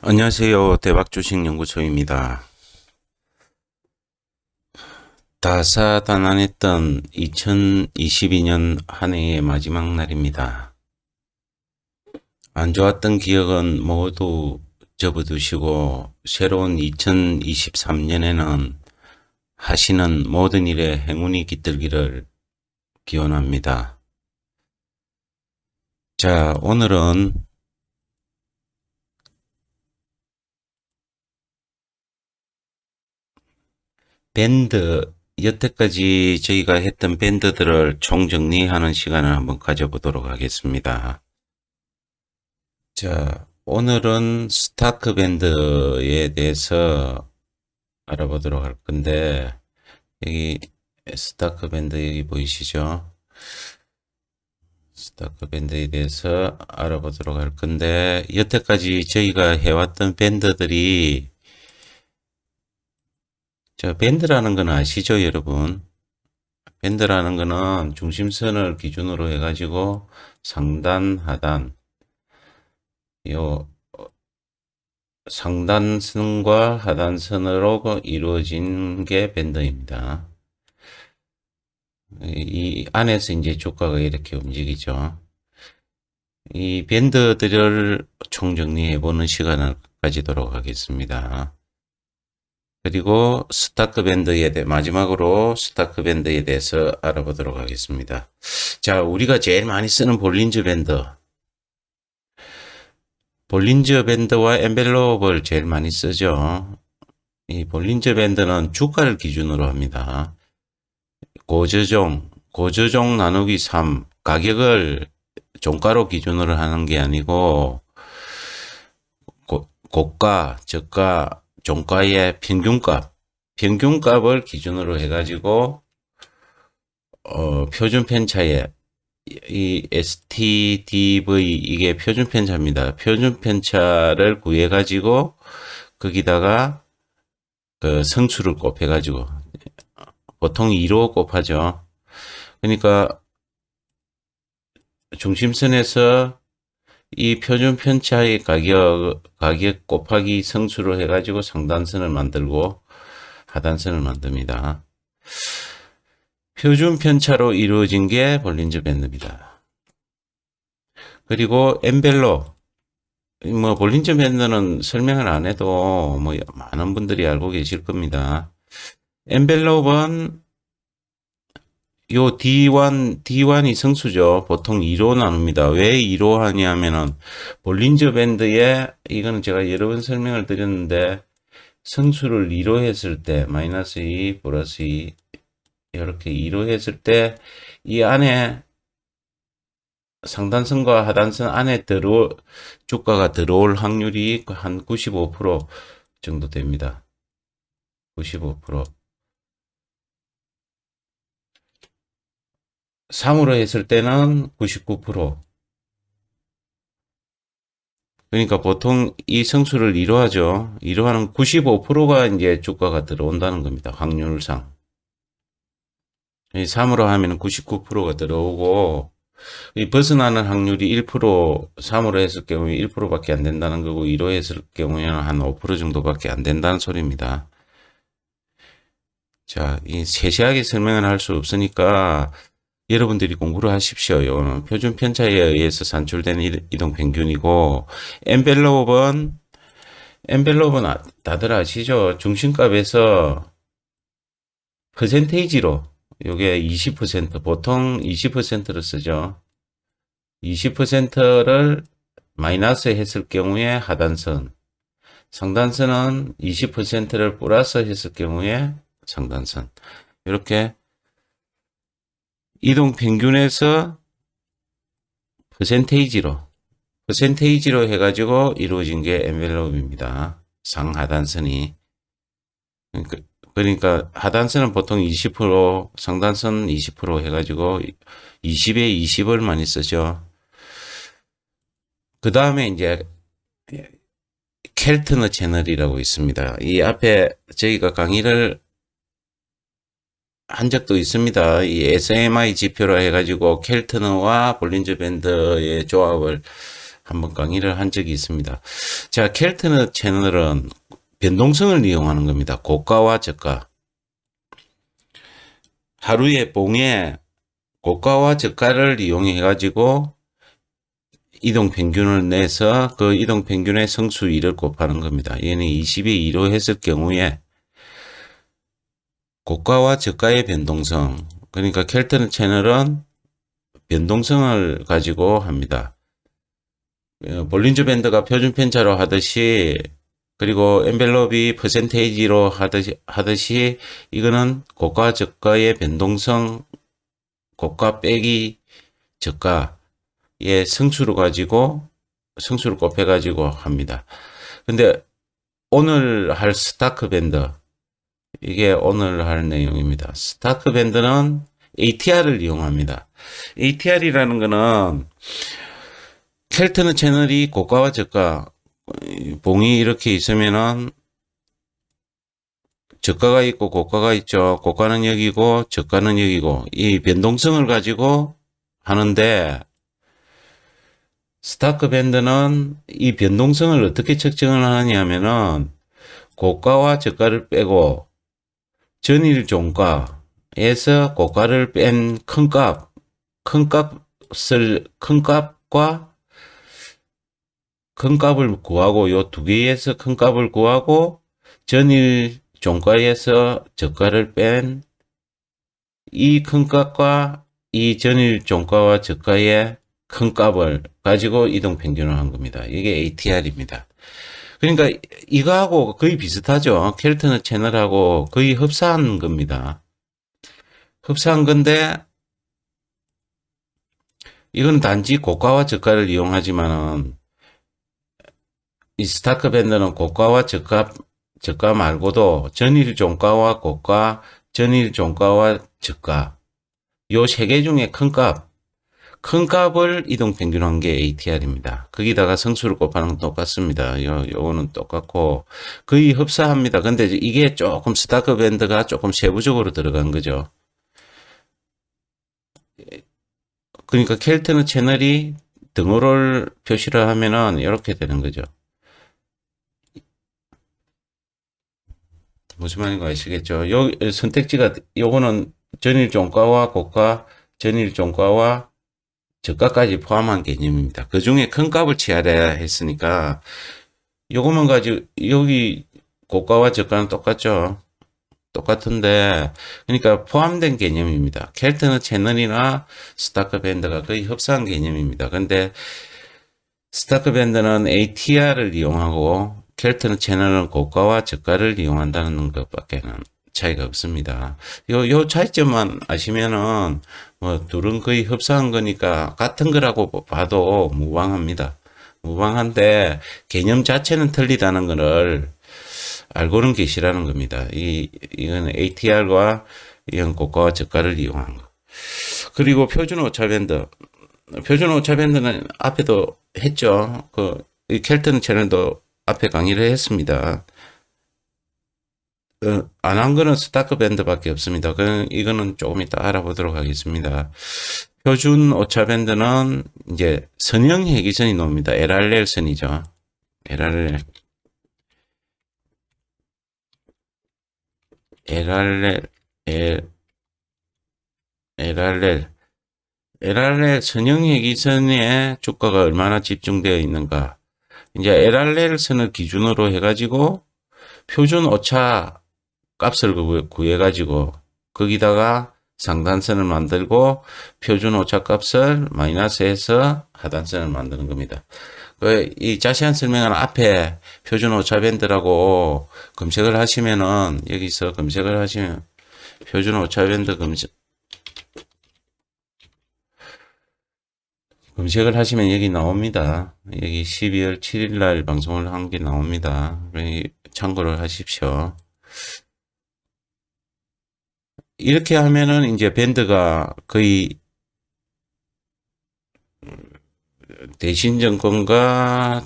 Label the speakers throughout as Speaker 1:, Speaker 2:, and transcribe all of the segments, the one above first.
Speaker 1: 안녕하세요. 대박주식연구소입니다. 다사다난했던 2022년 한 해의 마지막 날입니다. 안 좋았던 기억은 모두 접어두시고 새로운 2023년에는 하시는 모든 일에 행운이 깃들기를 기원합니다. 자, 오늘은 밴드, 여태까지 저희가 했던 밴드들을 총정리하는 시간을 한번 가져보도록 하겠습니다. 자, 오늘은 스타크 밴드에 대해서 알아보도록 할 건데, 여기 스타크 밴드 여기 보이시죠? 스타크 밴드에 대해서 알아보도록 할 건데, 여태까지 저희가 해왔던 밴드들이, 자, 밴드라는 건 아시죠, 여러분? 밴드라는 거는 중심선을 기준으로 해가지고 상단, 하단, 요 상단선과 하단선으로 이루어진 게 밴드입니다. 이 안에서 이제 주가가 이렇게 움직이죠. 이 밴드들을 총정리해 보는 시간을 가지도록 하겠습니다. 그리고 스타크 밴드에 대해 마지막으로 스타크 밴드에 대해서 알아보도록 하겠습니다. 자, 우리가 제일 많이 쓰는 볼린저 밴드. 볼린저 밴드와 엔벨롭을 제일 많이 쓰죠. 이 볼린저 밴드는 주가를 기준으로 합니다. 고저종 나누기 3, 가격을 종가로 기준으로 하는 게 아니고, 고가, 저가, 종가의 평균값을 기준으로 해가지고, 표준 편차에, 이 STDV, 이게 표준 편차입니다. 표준 편차를 구해가지고, 거기다가, 그 성수를 곱해가지고, 보통 2로 곱하죠. 그러니까 중심선에서 이 표준 편차의 가격 곱하기 성수로 해가지고 상단선을 만들고 하단선을 만듭니다. 표준 편차로 이루어진 게 볼린저 밴드입니다. 그리고 엔벨롭, 뭐 볼린저 밴드는 설명을 안 해도 뭐 많은 분들이 알고 계실 겁니다. 엔벨롭은 요 D1이 성수죠. 보통 2로 나눕니다. 왜 2로 하냐면은, 볼린저 밴드에, 이거는 제가 여러 번 설명을 드렸는데, 성수를 2로 했을 때, 마이너스 2, 플러스 2, 이렇게 2로 했을 때, 이 안에 상단선과 하단선 안에 주가가 들어올 확률이 한 95% 정도 됩니다. 95%. 3으로 했을 때는 99%. 그러니까 보통 이 성수를 2로 하죠. 2로 하는 95%가 이제 주가가 들어온다는 겁니다. 확률상. 3으로 하면 99%가 들어오고, 이 벗어나는 확률이 1%, 3으로 했을 경우에 1%밖에 안 된다는 거고, 2로 했을 경우에는 한 5% 정도밖에 안 된다는 소리입니다. 자, 이 세세하게 설명을 할 수 없으니까, 여러분들이 공부를 하십시오. 이거는 표준 편차에 의해서 산출된 이동 평균이고, 엔벨롭은 다들 아시죠? 중심값에서 퍼센테이지로, 요게 20%, 보통 20%를 쓰죠. 20%를 마이너스 했을 경우에 하단선, 상단선은 20%를 플러스 했을 경우에 상단선. 이렇게 이동 평균에서 퍼센테이지로 해가지고 이루어진 게 엔벨롭입니다. 상하단선이. 그러니까 하단선은 보통 20%, 상단선 20% 해가지고 20에 20을 많이 쓰죠. 그 다음에 이제 켈트너 채널이라고 있습니다. 이 앞에 저희가 강의를 한 적도 있습니다. 이 SMI 지표로 해가지고 켈트너와 볼린저 밴드의 조합을 한번 강의를 한 적이 있습니다. 자, 켈트너 채널은 변동성을 이용하는 겁니다. 고가와 저가. 하루의 봉에 고가와 저가를 이용해 가지고 이동평균을 내서 그 이동평균의 성수 2를 곱하는 겁니다. 얘는 20에 2로 했을 경우에 고가와 저가의 변동성, 그러니까 켈트너 채널은 변동성을 가지고 합니다. 볼린저 밴드가 표준 편차로 하듯이, 그리고 엔벨롭이 퍼센테이지로 하듯이 이거는 고가 저가의 변동성, 고가 빼기 저가의 성수를 가지고 성수를 곱해 가지고 합니다. 근데 오늘 할 스타크 밴드, 이게 오늘 할 내용입니다. 스타크 밴드는 ATR을 이용합니다. ATR이라는 거는 켈트너 채널이 고가와 저가, 봉이 이렇게 있으면은 저가가 있고 고가가 있죠. 고가는 여기고 저가는 여기고, 이 변동성을 가지고 하는데, 스타크 밴드는 이 변동성을 어떻게 측정을 하느냐 하면은 고가와 저가를 빼고 전일 종가에서 고가를 뺀 큰 값을 구하고, 요 두 개에서 큰 값을 구하고 전일 종가에서 저가를 뺀 이 큰 값과 이 전일 종가와 저가의 큰 값을 가지고 이동 평균을 한 겁니다. 이게 ATR입니다. 그러니까 이거하고 거의 비슷하죠. 켈트너 채널하고 거의 흡사한 겁니다. 흡사한 건데, 이건 단지 고가와 저가를 이용하지만은 이 스타크 밴드는 고가와 저가 말고도 전일 종가와 고가, 전일 종가와 저가, 요 세 개 중에 큰 값을 이동 평균한 게 ATR입니다. 거기다가 성수를 곱하는 건 똑같습니다. 요거는 똑같고 거의 흡사합니다. 근데 이게 조금 스타크 밴드가 조금 세부적으로 들어간 거죠. 그러니까 켈트너 채널이 등호를 표시를 하면은 이렇게 되는 거죠. 무슨 말인지 아시겠죠? 요 선택지가, 요거는 전일 종가와 고가, 전일 종가와 저가까지 포함한 개념입니다. 그 중에 큰 값을 취하려 했으니까 요것만 가지고, 여기 고가와 저가는 똑같죠. 똑같은데, 그러니까 포함된 개념입니다. 켈트너 채널이나 스타크 밴드가 거의 흡사한 개념입니다. 근데 스타크 밴드는 ATR을 이용하고 켈트너 채널은 고가와 저가를 이용한다는 것밖에는 차이가 없습니다. 요 차이점만 아시면은 뭐 둘은 거의 흡사한 거니까 같은 거라고 봐도 무방합니다. 무방한데 개념 자체는 틀리다는 것을 알고는 계시라는 겁니다. 이건 ATR과 이건 고가와 저가를 이용한 거. 그리고 표준 오차 밴드. 표준 오차 밴드는 앞에도 했죠. 이 켈트너 채널도 앞에 강의를 했습니다. 안 한 거는 스타크 밴드밖에 없습니다. 이거는 조금 이따 알아보도록 하겠습니다. 표준 오차 밴드는 이제 선형 해기선이 나옵니다. LRL 선이죠. LRL. LRL 선형 해기선에 주가가 얼마나 집중되어 있는가. 이제 LRL 선을 기준으로 해가지고 표준 오차 값을 구해가지고 거기다가 상단선을 만들고 표준 오차 값을 마이너스해서 하단선을 만드는 겁니다. 이 자세한 설명은 앞에 표준 오차 밴드라고 검색을 하시면은, 여기서 검색을 하시면 표준 오차 밴드 검색을 하시면 여기 나옵니다. 여기 12월 7일 날 방송을 한 게 나옵니다. 참고를 하십시오. 이렇게 하면은 이제 밴드가 거의 대신증권과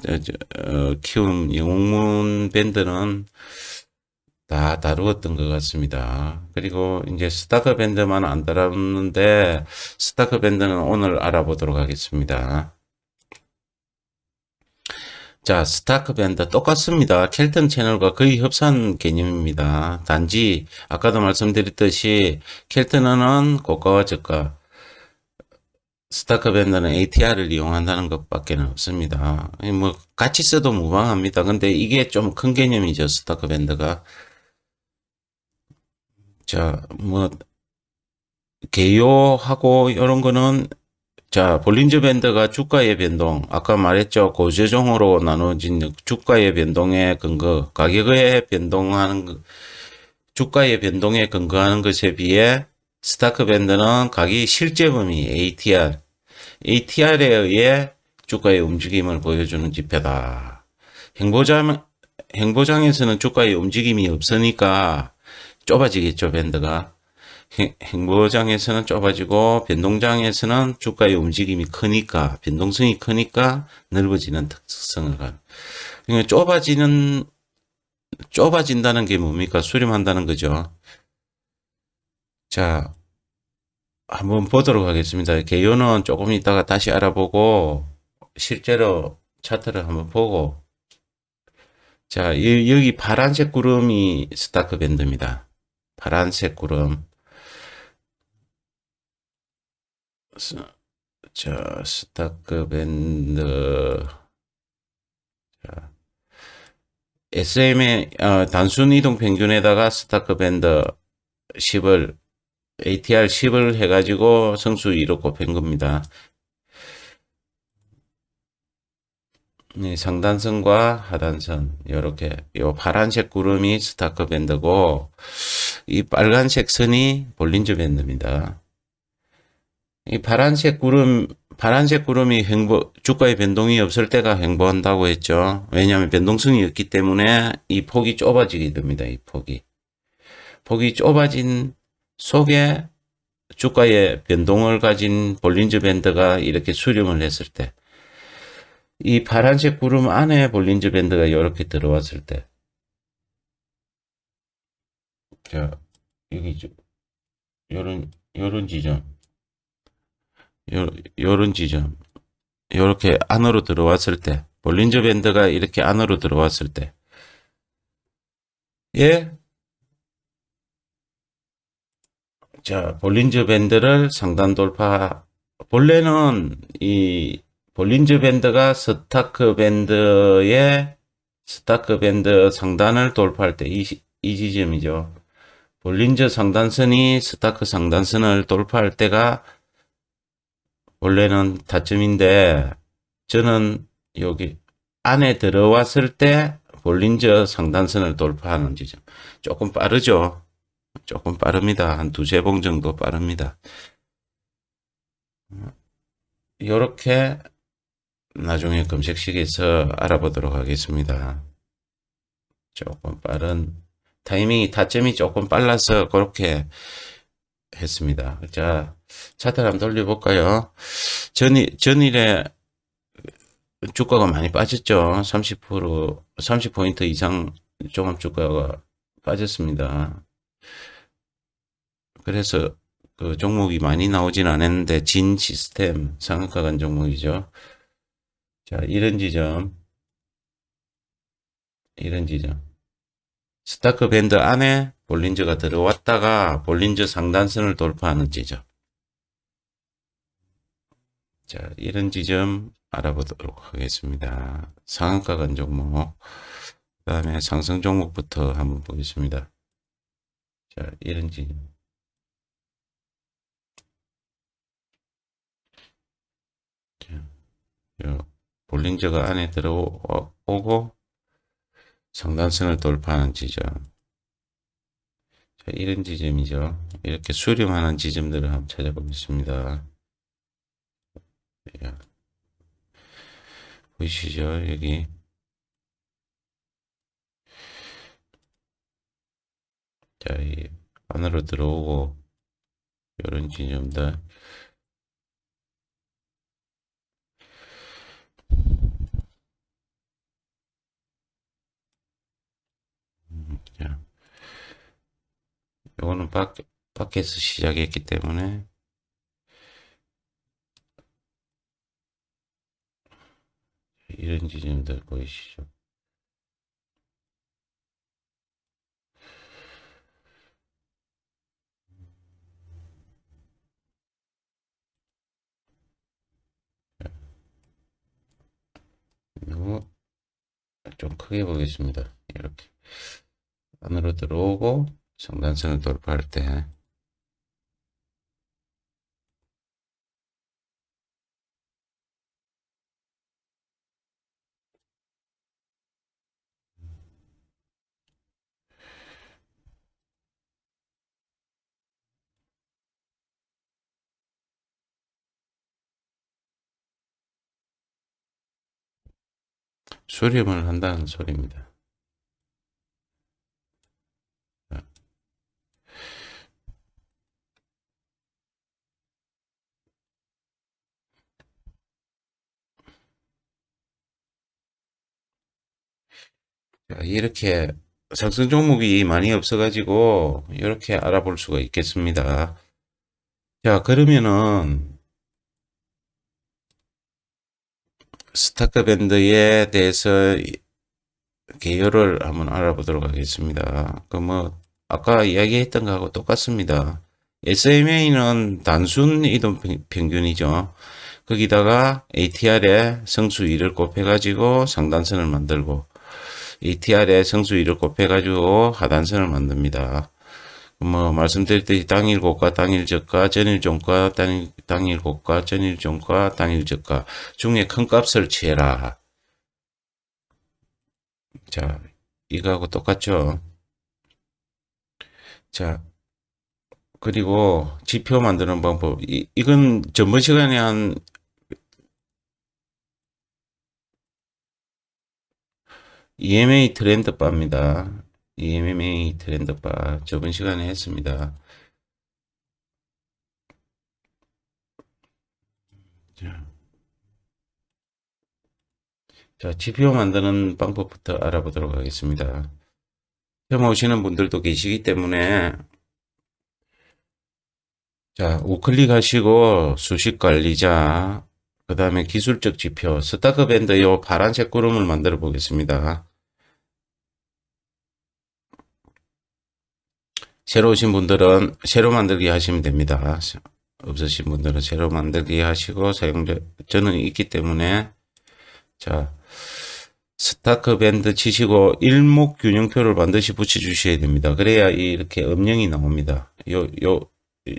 Speaker 1: 키움 영웅문 밴드는 다 다루었던 것 같습니다. 그리고 이제 스타크 밴드만 안 다뤘는데 스타크 밴드는 오늘 알아보도록 하겠습니다. 자, 스타크 밴드 똑같습니다. 켈튼 채널과 거의 흡사한 개념입니다. 단지 아까도 말씀드렸듯이 켈튼은 고가와 저가, 스타크 밴드는 ATR을 이용한다는 것밖에 없습니다. 뭐 같이 써도 무방합니다. 근데 이게 좀 큰 개념이죠. 스타크 밴드가. 자, 뭐 개요하고 이런 거는, 자, 볼린저 밴드가 주가의 변동, 아까 말했죠. 고조종으로 나눠진 주가의 변동에 근거, 가격의 변동하는 주가의 변동에 근거하는 것에 비해 스타크 밴드는 가격 실제 범위 ATR에 의해 주가의 움직임을 보여주는 지표다. 행보장에서는 주가의 움직임이 없으니까 좁아지겠죠, 밴드가. 행보장에서는 좁아지고 변동장에서는 주가의 움직임이 크니까, 변동성이 크니까 넓어지는 특성을 가지고. 그러니까 좁아진다는 게 뭡니까? 수렴한다는 거죠. 자, 한번 보도록 하겠습니다. 개요는 조금 이따가 다시 알아보고 실제로 차트를 한번 보고, 자, 여기 파란색 구름이 스타크 밴드입니다. 파란색 구름. 자, 스타크 밴드. 자, SM의 단순 이동 평균에다가 스타크 밴드 10을 ATR 10을 해가지고 성수 2로 곱한 겁니다. 네, 상단선과 하단선 이렇게 요 파란색 구름이 스타크 밴드고 이 빨간색 선이 볼린저 밴드입니다. 이 파란색 구름이 주가의 변동이 없을 때가 횡보한다고 했죠. 왜냐하면 변동성이 없기 때문에 이 폭이 좁아지게 됩니다. 이 폭이 좁아진 속에 주가의 변동을 가진 볼린저 밴드가 이렇게 수렴을 했을 때, 이 파란색 구름 안에 볼린저 밴드가 이렇게 들어왔을 때, 자, 여기 요런 지점, 요런 지점, 이렇게 안으로 들어왔을 때, 볼린저 밴드가 이렇게 안으로 들어왔을 때, 예, 자, 볼린저 밴드를 상단 돌파, 본래는 이 볼린저 밴드가 스타크 밴드 상단을 돌파할 때 이 지점이죠. 볼린저 상단선이 스타크 상단선을 돌파할 때가 원래는 타점인데, 저는 여기 안에 들어왔을 때 볼린저 상단선을 돌파하는 지점. 조금 빠르죠. 조금 빠릅니다. 한 두세 봉 정도 빠릅니다. 이렇게 나중에 검색식에서 알아보도록 하겠습니다. 조금 빠른 타이밍이 타점이 조금 빨라서 그렇게 했습니다. 자, 차트를 한번 돌려볼까요? 전일에 주가가 많이 빠졌죠. 30포인트 이상 종합 주가가 빠졌습니다. 그래서 그 종목이 많이 나오진 않았는데 진 시스템 상한가 간 종목이죠. 자, 이런 지점. 스타크 밴드 안에 볼린저가 들어왔다가 볼린저 상단선을 돌파하는 지점. 자, 이런 지점 알아보도록 하겠습니다. 상한가 간 종목. 그 다음에 상승 종목부터 한번 보겠습니다. 자, 이런 지점. 볼린저가 안에 들어오고 상단선을 돌파하는 지점. 자, 이런 지점이죠. 이렇게 수렴하는 지점들을 한번 찾아보겠습니다. 보이시죠? 여기. 자, 이 안으로 들어오고 이런 지점들. 자, 요거는 밖에서 시작했기 때문에 이런 지점들 보이시죠? 이거 좀 크게 보겠습니다. 이렇게 안으로 들어오고 상단선을 돌파할 때 수렴을 한다는 소리입니다. 자, 이렇게 상승 종목이 많이 없어가지고 이렇게 알아볼 수가 있겠습니다. 자, 그러면은 스타크 밴드에 대해서 개요를 한번 알아보도록 하겠습니다. 그 뭐 아까 이야기했던 거하고 똑같습니다. SMA는 단순 이동 평균이죠. 거기다가 ATR에 성수 2를 곱해가지고 상단선을 만들고 ATR에 성수 2를 곱해가지고 하단선을 만듭니다. 뭐 말씀드렸듯이 당일 고가, 당일 저가, 전일 종가, 당일 고가, 전일 종가, 당일 저가 중에 큰 값을 취해라. 자, 이거하고 똑같죠. 자, 그리고 지표 만드는 방법. 이건 전번 시간에 한 EMA 트렌드 바입니다. EMA 트렌드 바 저번 시간에 했습니다. 자, 지표 만드는 방법부터 알아보도록 하겠습니다. 처음 오시는 분들도 계시기 때문에 자, 우클릭 하시고 수식 관리자, 그 다음에 기술적 지표, 스타크 밴드 요 파란색 구름을 만들어 보겠습니다. 새로 오신 분들은 새로 만들기 하시면 됩니다. 없으신 분들은 새로 만들기 하시고 사용자, 저는 있기 때문에 자, 스타크 밴드 치시고 일목균형표를 반드시 붙여주셔야 됩니다. 그래야 이렇게 음영이 나옵니다. 요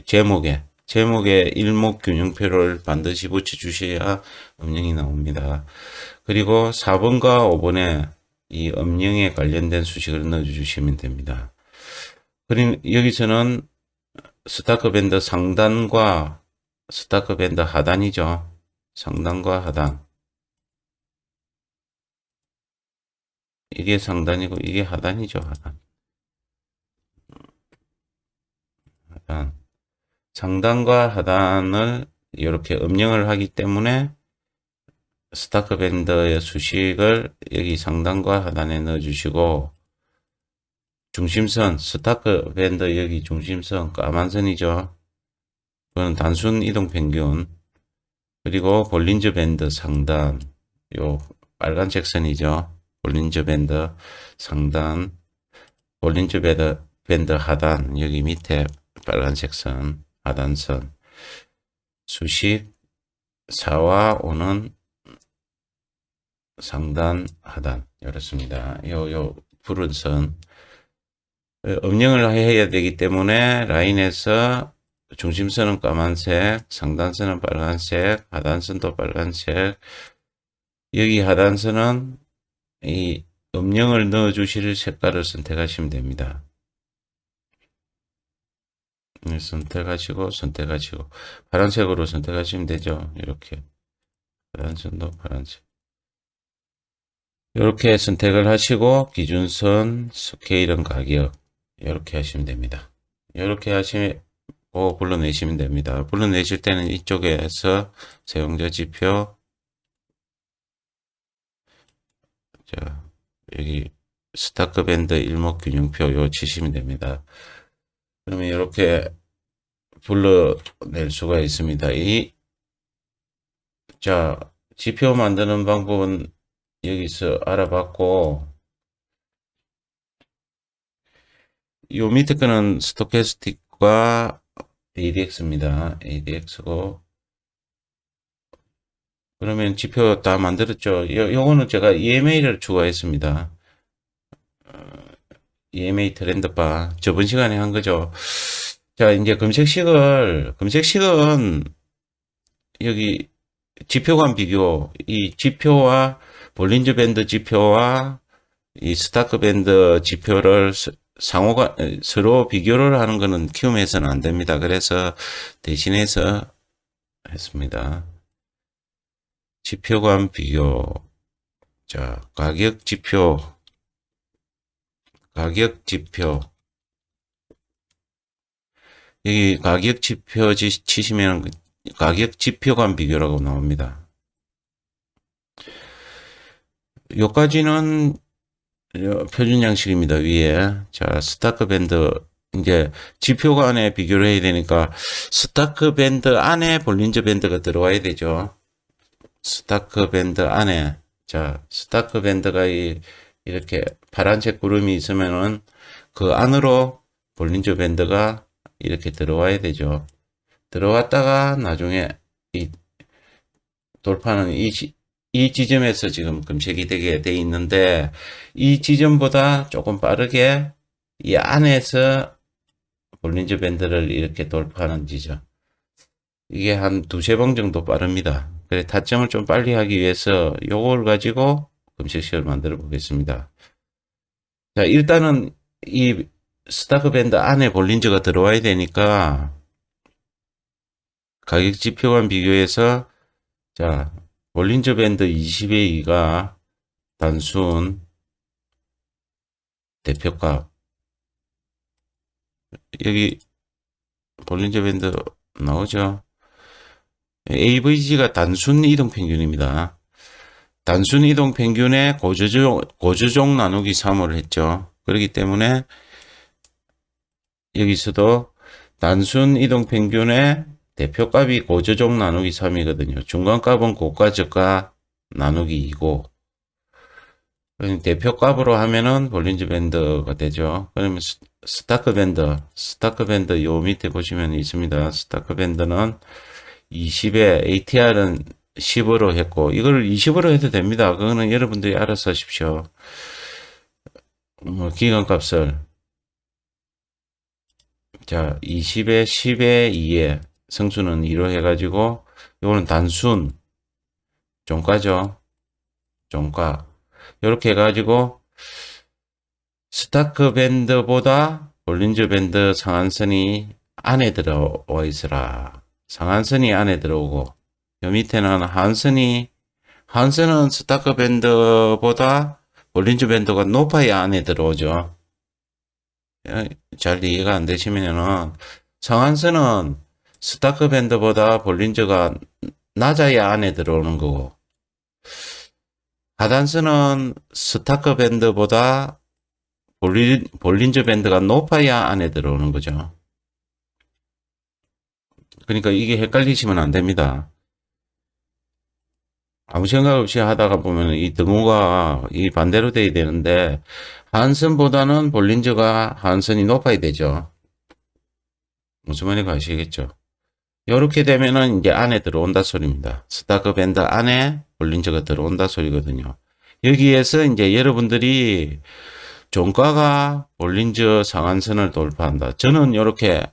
Speaker 1: 제목에 일목균형표를 반드시 붙여주셔야 음영이 나옵니다. 그리고 4번과 5번에 이 음영에 관련된 수식을 넣어주시면 됩니다. 그리고 여기서는 스타크 밴드 상단과 스타크 밴드 하단이죠. 상단과 하단. 이게 상단이고 이게 하단이죠. 하단. 상단과 하단을 이렇게 음영을 하기 때문에 스타크 밴드의 수식을 여기 상단과 하단에 넣어주시고 중심선 스타크 밴드 여기 중심선 까만 선이죠. 그건 단순 이동 평균. 그리고 볼린저 밴드 상단 요 빨간색 선이죠. 볼린저 밴드 상단, 볼린저 밴드 하단, 여기 밑에 빨간색 선, 하단선, 수식 4와 5는 상단, 하단, 이렇습니다. 요 푸른 선. 음영을 해야 되기 때문에 라인에서 중심선은 까만색, 상단선은 빨간색, 하단선도 빨간색, 여기 하단선은 이 음영을 넣어 주실 색깔을 선택하시면 됩니다. 선택하시고 파란색으로 선택하시면 되죠. 이렇게 파란색도 파란색 이렇게 선택을 하시고 기준선 스케일은 가격 이렇게 하시면 됩니다. 이렇게 하시고 불러내시면 됩니다. 불러내실 때는 이쪽에서 사용자 지표 자, 여기 스타크 밴드 일목균형표 요 치시면 됩니다. 그러면 이렇게 불러낼 수가 있습니다. 자, 지표 만드는 방법은 여기서 알아봤고, 요 밑에 거는 스토캐스틱과 ADX입니다. ADX고, 그러면 지표 다 만들었죠. 요거는 제가 EMA를 추가했습니다. EMA 트렌드바. 저번 시간에 한 거죠. 자, 이제 검색식은 여기 지표간 비교, 이 지표와 볼린저 밴드 지표와 이 스타크 밴드 지표를 상호가 서로 비교를 하는 것은 키움에서는 안 됩니다. 그래서 대신해서 했습니다. 지표간 비교. 자, 가격 지표. 여기 가격 지표 치시면 가격 지표간 비교라고 나옵니다. 요까지는 표준 양식입니다. 위에. 자, 스타크 밴드. 이제 지표 간에 비교를 해야 되니까 스타크 밴드 안에 볼린저 밴드가 들어와야 되죠. 스타크 밴드 안에. 자, 스타크 밴드가 이렇게 파란색 구름이 있으면은 그 안으로 볼린저 밴드가 이렇게 들어와야 되죠. 들어왔다가 나중에 이 돌파는 이 지점에서 지금 검색이 되게 돼 있는데 이 지점보다 조금 빠르게 이 안에서 볼린저 밴드를 이렇게 돌파하는 지점. 이게 한 두세 번 정도 빠릅니다. 그래 타점을 좀 빨리 하기 위해서 요걸 가지고 검색식을 만들어 보겠습니다. 자, 일단은 이 스타크 밴드 안에 볼린저가 들어와야 되니까 가격 지표간 비교해서 자, 볼린저 밴드 20의 2가 단순 대표값. 여기 볼린저 밴드 나오죠? AVG가 단순 이동 평균입니다. 단순 이동 평균에 고조종 나누기 3을 했죠. 그렇기 때문에 여기서도 단순 이동 평균에 대표값이 고조종 나누기 3이거든요. 중간값은 고가 저가 나누기 2고 대표값으로 하면은 볼린저 밴드가 되죠. 그러면 스타크 밴드 요 밑에 보시면 있습니다. 스타크 밴드는 20에 ATR은 10으로 했고 이걸 20으로 해도 됩니다. 그거는 여러분들이 알아서 하십시오. 기간값을 자 20에 10에 2에 성수는 2로 해가지고 이거는 단순 종가죠. 종가 이렇게 해가지고 스타크 밴드보다 볼린저 밴드 상한선이 안에 들어와 있으라. 상한선이 안에 들어오고 요 밑에는 한선은 스타크 밴드보다 볼린저 밴드가 높아야 안에 들어오죠. 잘 이해가 안 되시면은 상한선은 스타크 밴드보다 볼린저가 낮아야 안에 들어오는 거고 하단선은 스타크 밴드보다 볼린저 밴드가 높아야 안에 들어오는 거죠. 그러니까 이게 헷갈리시면 안 됩니다. 아무 생각 없이 하다가 보면 이 등호가 이 반대로 돼야 되는데 한선보다는 볼린저가 한선이 높아야 되죠. 무슨 말인지 아시겠죠? 이렇게 되면은 이제 안에 들어온다 소리입니다. 스타크 밴드 안에 볼린저가 들어온다 소리거든요. 여기에서 이제 여러분들이 종가가 볼린저 상한선을 돌파한다. 저는 이렇게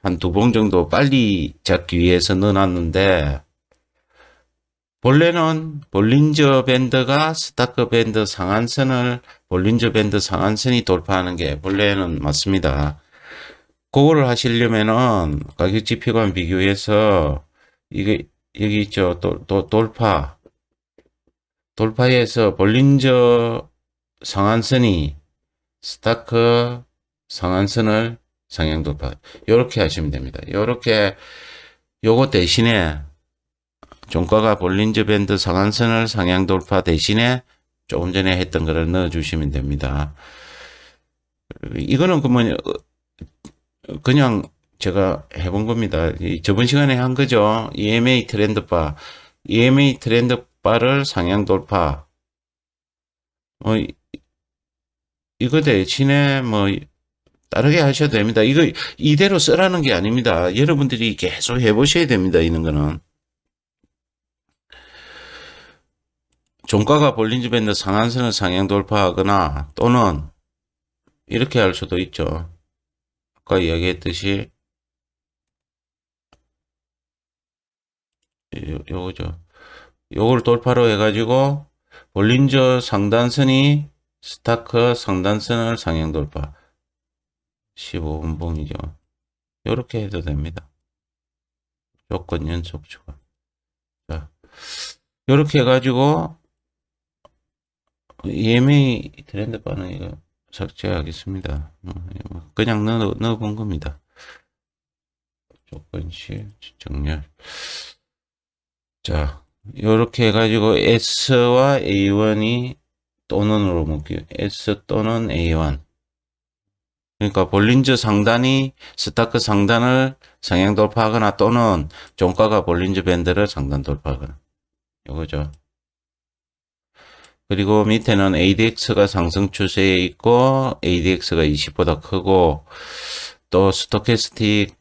Speaker 1: 한 두 번 정도 빨리 잡기 위해서 넣어놨는데 본래는 볼린저 밴드가 스타크 밴드 상한선을 볼린저 밴드 상한선이 돌파하는 게 본래는 맞습니다. 그거를 하시려면은 가격 지표간 비교해서 이게 여기 있죠. 돌파에서 볼린저 상한선이 스타크 상한선을 상향 돌파. 요렇게 하시면 됩니다. 요렇게 요거 대신에 종가가 볼린저 밴드 상한선을 상향 돌파 대신에 조금 전에 했던 거를 넣어 주시면 됩니다. 이거는 그냥 제가 해본 겁니다. 저번 시간에 한 거죠. EMA 트렌드 바를 상향 돌파. 뭐, 이거 대신에 뭐, 다르게 하셔도 됩니다. 이거 이대로 쓰라는 게 아닙니다. 여러분들이 계속 해보셔야 됩니다. 이런 거는. 종가가 볼린저 밴드 상한선을 상향 돌파하거나 또는 이렇게 할 수도 있죠. 아까 이야기했듯이 요거죠. 요걸 돌파로 해가지고 볼린저 상단선이 스타크 상단선을 상향 돌파 15분봉이죠. 요렇게 해도 됩니다. 조건 연속 추가. 자, 요렇게 해가지고 EMA 트렌드 바는 이거 삭제하겠습니다. 그냥 넣어본 겁니다. 조건식 정렬. 자, 요렇게 해가지고 S와 A1이 또는으로 묶여. S 또는 A1. 그러니까 볼린저 상단이 스타크 상단을 상향 돌파하거나 또는 종가가 볼린저 밴드를 상단 돌파하거나. 요거죠. 그리고 밑에는 ADX가 상승 추세에 있고 ADX가 20보다 크고 또 스토캐스틱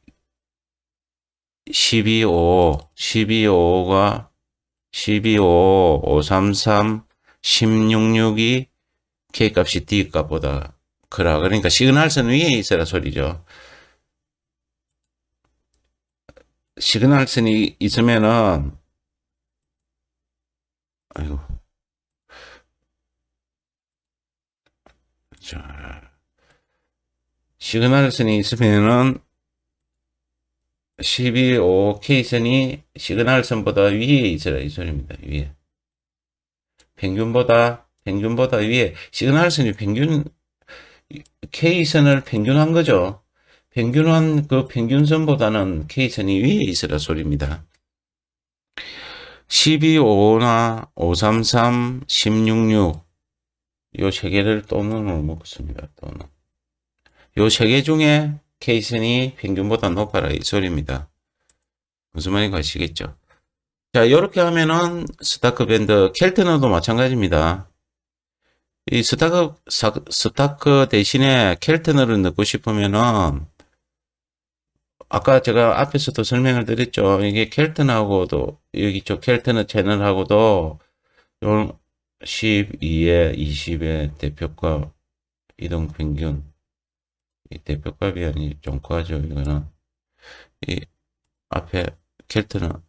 Speaker 1: 12.5가 12.5, 533, 1066이 K값이 D값보다 크라. 그러니까 시그널선 위에 있어라 소리죠. 시그널선이 있으면은 아이고 자 시그널선이 있으면은 12.5 K선이 시그널선보다 위에 있어라 이 소리입니다. 위에 평균보다 위에 시그널선이 평균 K선을 평균한 거죠. 평균한 그 평균선보다는 K선이 위에 있으라 소리입니다. 12.5나 533, 1066 요 세 개를 또는으로 묶었습니다. 또는 요 세 개 중에 K선이 평균보다 높아라 이 소리입니다. 무슨 말인가 아시겠죠? 자, 이렇게 하면은 스타크 밴드 켈트너도 마찬가지입니다. 이 스타크 대신에 켈트너를 넣고 싶으면은 아까 제가 앞에서도 설명을 드렸죠. 이게 켈트너하고도 여기 쪽 켈트너 채널하고도 요 12에 20의 대표값 이동평균 이 대표값이 아니 종가죠. 이거는 이 앞에 켈트너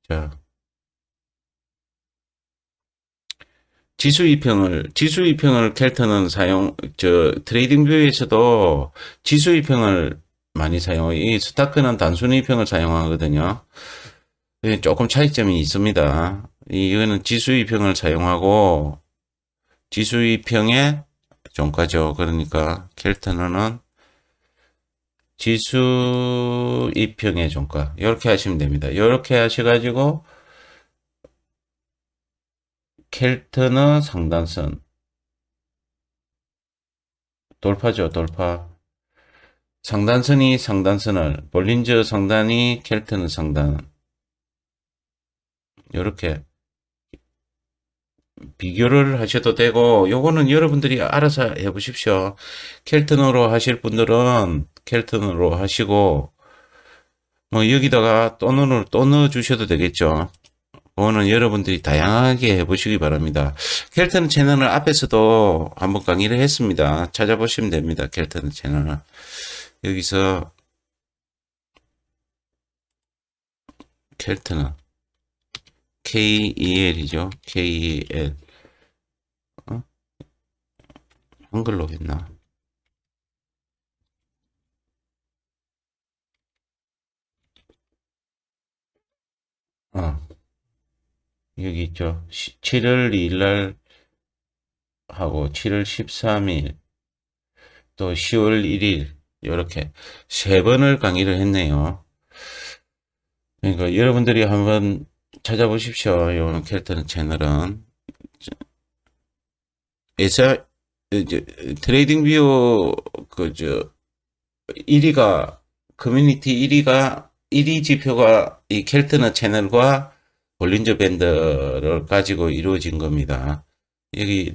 Speaker 1: 자 지수 이평을 켈트는 트레이딩 뷰에서도 지수 이평을 많이 사용해요. 이 스타크는 단순 이평을 사용하거든요. 조금 차이점이 있습니다. 이거는 지수 이평을 사용하고 지수 이평의 종가죠. 그러니까 켈트너는 지수 이평의 종가 이렇게 하시면 됩니다. 이렇게 하셔가지고 켈트너 상단선 돌파죠. 돌파 상단선이 상단선을 볼린저 상단이 켈트너 상단 이렇게 비교를 하셔도 되고 요거는 여러분들이 알아서 해보십시오. 켈트너로 하실 분들은 켈트너로 하시고 뭐 여기다가 또는을 또 넣어 주셔도 되겠죠. 그거는 여러분들이 다양하게 해보시기 바랍니다. 켈트너 채널은 앞에서도 한번 강의를 했습니다. 찾아보시면 됩니다. 켈트너 채널은 여기서 켈트너 KEL이죠. KEL 한글로 했나? 여기 있죠. 7월 2일 하고 7월 13일 또 10월 1일 이렇게 세 번을 강의를 했네요. 그러니까 여러분들이 한번 찾아보십시오. 이 켈트너 채널은 트레이딩 뷰 1위가 커뮤니티 1위 지표가 이 켈트너 채널과 볼린저 밴드를 가지고 이루어진 겁니다. 여기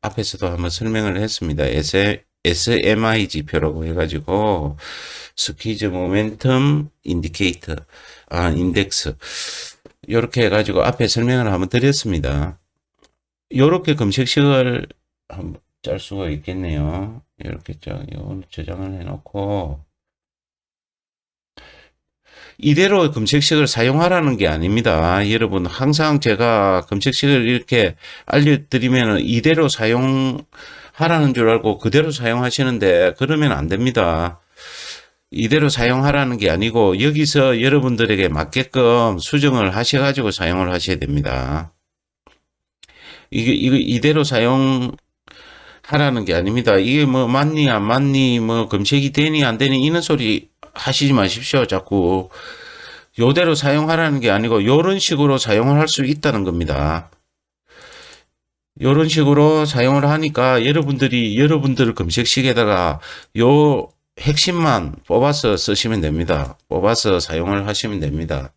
Speaker 1: 앞에서도 한번 설명을 했습니다. SMI 지표라고 해가지고 스퀴즈 모멘텀 인디케이터, 인덱스. 이렇게 해가지고 앞에 설명을 한번 드렸습니다. 이렇게 검색식을 한번 짤 수가 있겠네요. 이렇게 저장을 해놓고 이대로 검색식을 사용하라는 게 아닙니다. 여러분, 항상 제가 검색식을 이렇게 알려드리면 이대로 사용하라는 줄 알고 그대로 사용하시는데 그러면 안 됩니다. 이대로 사용하라는 게 아니고 여기서 여러분들에게 맞게끔 수정을 하셔가지고 사용을 하셔야 됩니다. 이거 이대로 사용하라는 게 아닙니다. 이게 뭐 맞니 안 맞니 뭐 검색이 되니 안 되니 이런 소리 하시지 마십시오. 자꾸 요대로 사용하라는 게 아니고 요런 식으로 사용을 할 수 있다는 겁니다. 요런 식으로 사용을 하니까 여러분들이 여러분들 검색식에다가 요 핵심만 뽑아서 쓰시면 됩니다. 뽑아서 사용을 하시면 됩니다.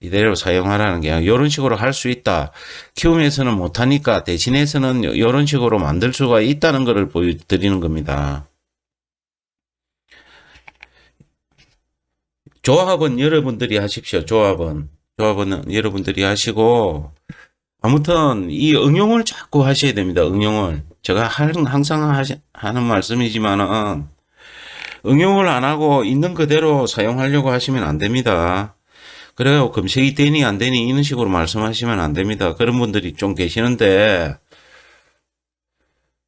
Speaker 1: 이대로 사용하라는 게 이런 식으로 할 수 있다. 키움에서는 못하니까 대신해서는 이런 식으로 만들 수가 있다는 것을 보여드리는 겁니다. 조합은 여러분들이 하십시오. 조합은 여러분들이 하시고 아무튼 이 응용을 자꾸 하셔야 됩니다. 응용을 제가 항상 하는 말씀이지만은 응용을 안 하고 있는 그대로 사용하려고 하시면 안 됩니다. 그래요. 검색이 되니 안 되니 이런 식으로 말씀하시면 안 됩니다. 그런 분들이 좀 계시는데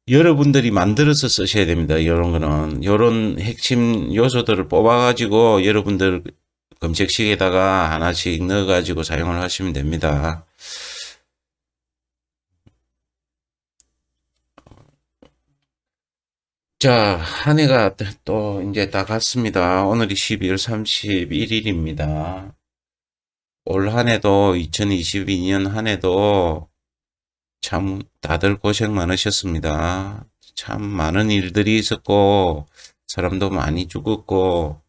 Speaker 1: 여러분들이 만들어서 쓰셔야 됩니다. 이런 거는 이런 핵심 요소들을 뽑아가지고 여러분들 검색식에다가 하나씩 넣어가지고 사용을 하시면 됩니다. 자, 한 해가 또 이제 다 갔습니다. 오늘이 12월 31일입니다. 올 한 해도 2022년 한 해도 참 다들 고생 많으셨습니다. 참 많은 일들이 있었고 사람도 많이 죽었고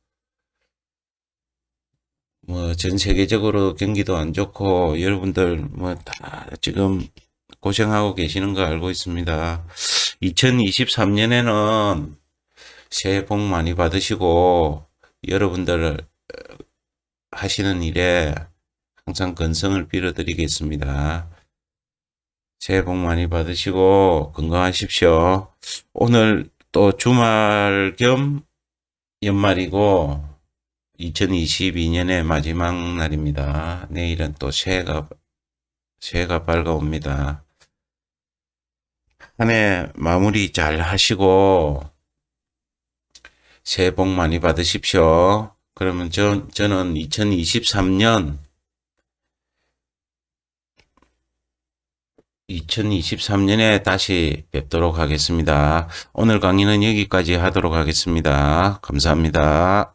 Speaker 1: 뭐 전 세계적으로 경기도 안 좋고 여러분들 뭐 다 지금 고생하고 계시는 거 알고 있습니다. 2023년에는 새해 복 많이 받으시고 여러분들 하시는 일에 항상 건성을 빌어드리겠습니다. 새해 복 많이 받으시고 건강하십시오. 오늘 또 주말 겸 연말이고 2022년의 마지막 날입니다. 내일은 또 새해가 밝아옵니다. 한 해 마무리 잘 하시고 새해 복 많이 받으십시오. 그러면 저는 2023년에 다시 뵙도록 하겠습니다. 오늘 강의는 여기까지 하도록 하겠습니다. 감사합니다.